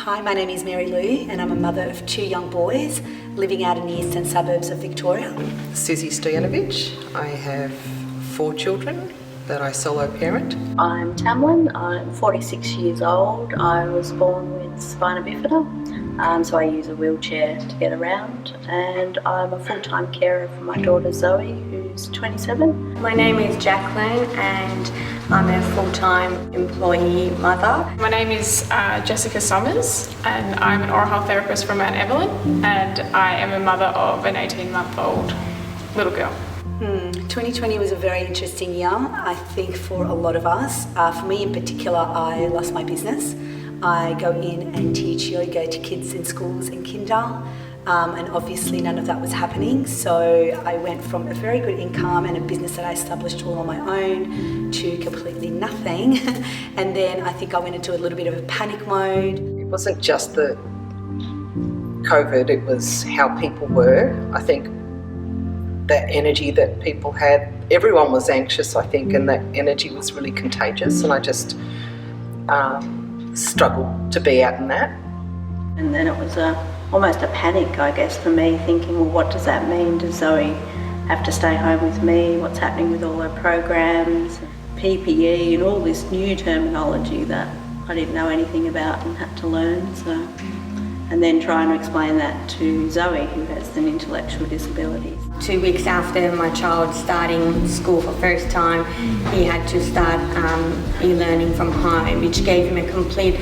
Hi, my name is Mary Lou and I'm a mother of 2 young boys living out in the eastern suburbs of Victoria. Susie Stojanovic. I have 4 children that I solo parent. I'm Tamlin, I'm 46 years old. I was born with spina bifida, so I use a wheelchair to get around, and I'm a full-time carer for my daughter Zoe, who's 27. My name is Jacqueline and I'm a full-time employee mother. My name is Jessica Summers and I'm an oral health therapist from Mount Evelyn, and I am a mother of an 18-month-old little girl. 2020 was a very interesting year, I think, for a lot of us. For me in particular, I lost my business. I go in and teach yoga to kids in schools in kinder, and obviously none of that was happening. So I went from a very good income and a business that I established all on my own to completely nothing. And then I think I went into a little bit of a panic mode. It wasn't just the COVID, it was how people were. I think that energy that people had, everyone was anxious, I think, and that energy was really contagious, and I just struggled to be out in that. And then it was almost a panic, I guess, for me, thinking, well, what does that mean? Does Zoe have to stay home with me? What's happening with all her programs, PPE, and all this new terminology that I didn't know anything about and had to learn. So, and then trying to explain that to Zoe, who has an intellectual disability. 2 weeks after my child starting school for first time, he had to start e-learning from home, which gave him a complete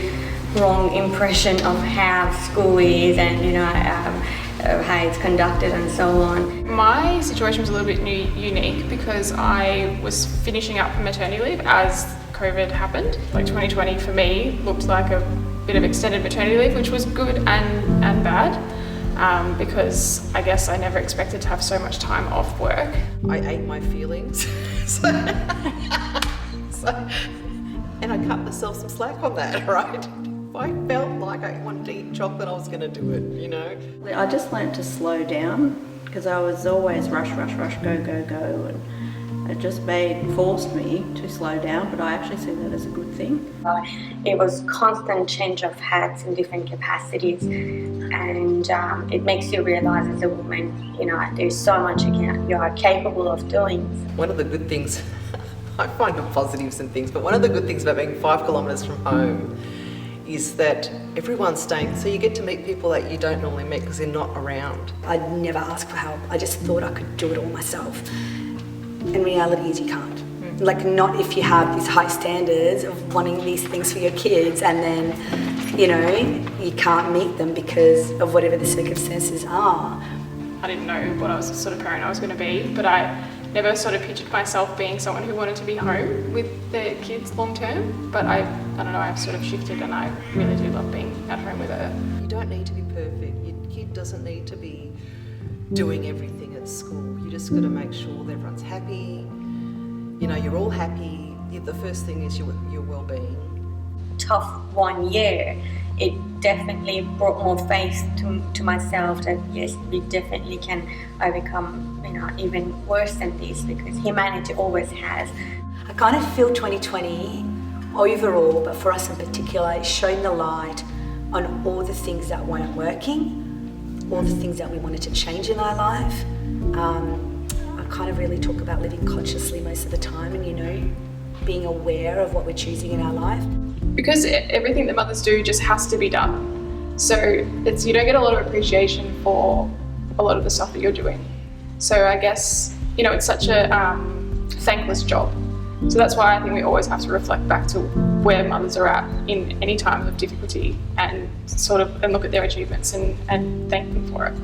wrong impression of how school is and how it's conducted and so on. My situation was a little bit unique because I was finishing up maternity leave as COVID happened. Like 2020 for me looked like a bit of extended maternity leave, which was good and bad. Because I guess I never expected to have so much time off work. I ate my feelings. And I cut myself some slack on that, right? If I felt like I wanted to eat chocolate, I was going to do it, you know? I just learned to slow down because I was always rush, go, and it just forced me to slow down, but I actually see that as a good thing. It was constant change of hats in different capacities, and it makes you realise as a woman, there's so much you are capable of doing. One of the good things, I find the positives and things, but one of the good things about being 5 kilometres from home is that everyone's staying, so you get to meet people that you don't normally meet because they're not around. I'd never ask for help. I just thought I could do it all myself. And reality is you can't. Like, not if you have these high standards of wanting these things for your kids and then, you can't meet them because of whatever the circumstances are. I didn't know what I was the sort of parent I was going to be, but I never sort of pictured myself being someone who wanted to be home with their kids long term. But I don't know, I've sort of shifted and I really do love being at home with her. You don't need to be perfect. Your kid doesn't need to be doing everything at school. You just got to make sure that everyone's happy. You're all happy. The first thing is your well-being. Tough 1 year, it definitely brought more faith to myself that yes, we definitely can overcome even worse than this, because humanity always has. I kind of feel 2020 overall, but for us in particular, it's shown the light on all the things that weren't working, all the things that we wanted to change in our life. I kind of really talk about living consciously most of the time and, being aware of what we're choosing in our life. Because everything that mothers do just has to be done. So you don't get a lot of appreciation for a lot of the stuff that you're doing. So I guess, it's such a thankless job. So that's why I think we always have to reflect back to where mothers are at in any time of difficulty and look at their achievements and thank them for it.